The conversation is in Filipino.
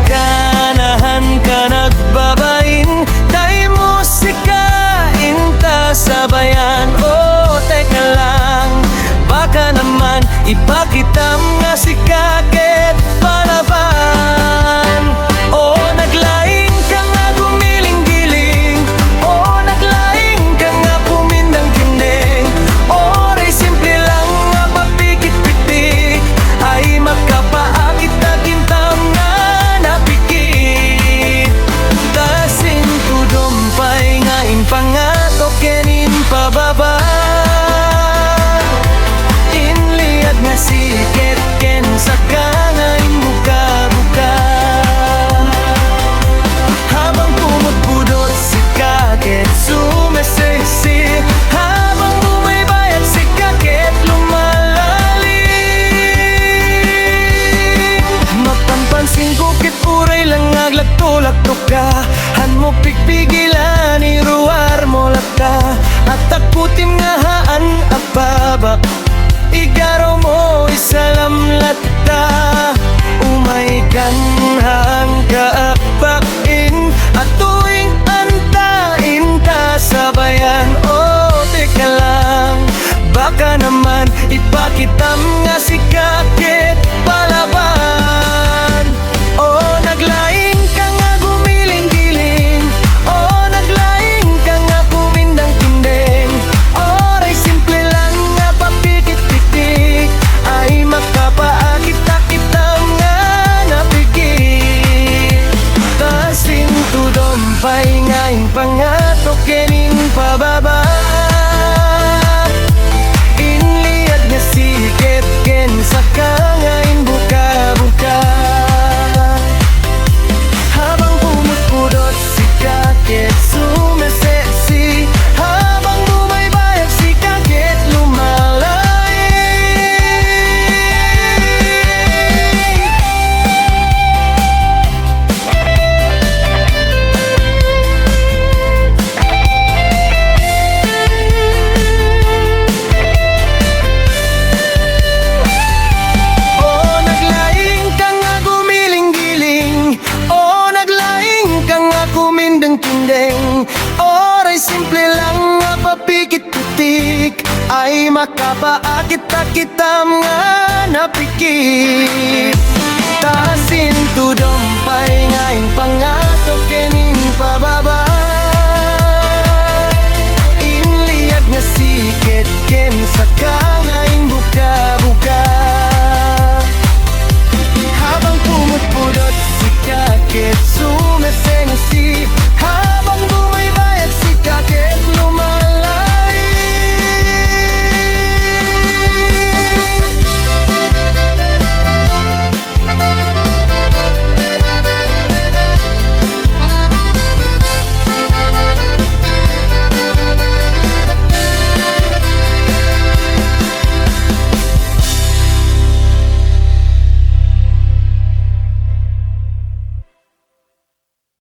ganahan ka nagbabain, tay musikain ta sabayan. Oh, teka lang, baka naman ipakitam nga si Kaket Palaban. Oh, naglaing ka nga gumiling-giling, oh, naglaing ka nga pumindang-kindeng. Oray simple lang nga papikit-pitik, ay makapaakit na kintam nga napikit. Dasin tudumpay nga impangato kenin pababa, inliad nga siket ken sa kangay buka-buka. Habang pumutpudot si Kaket sumesesi, habang bumaybayat si Kaket lumalalim. Mapanpansin ko kit uray lang aglagto-lagto ka, han mo pigpigilan iruar mo lata, at takutin nga haan apaba, igaraw mo isalamlata. Umay kanhang kaapakin, at tuwing antain ka sabayan. Oh, teka lang, baka naman ipakitam nga si Kaket Palaban. Oh, naglaing ka nga gumiling-giling, oh, naglaing ka nga pumindang-kindeng. Oray simple lang nga papikit-pitik, ay makapaakit-akitam nga napikit. Tasin tudumpay nga impangato kenin pababa, inliad nga siket ken sa kangain buka-buka. Habang pumutpudot si Kaket sumesesi, habang bumaybayag si Kaket lumalay. Oh, naglaing ka nga gumiling-giling, oh, naglaing ka nga kumindeng-kindeng. Oray simple lang nga papikit-pitik, ay makapaakit-akitam nga napikit.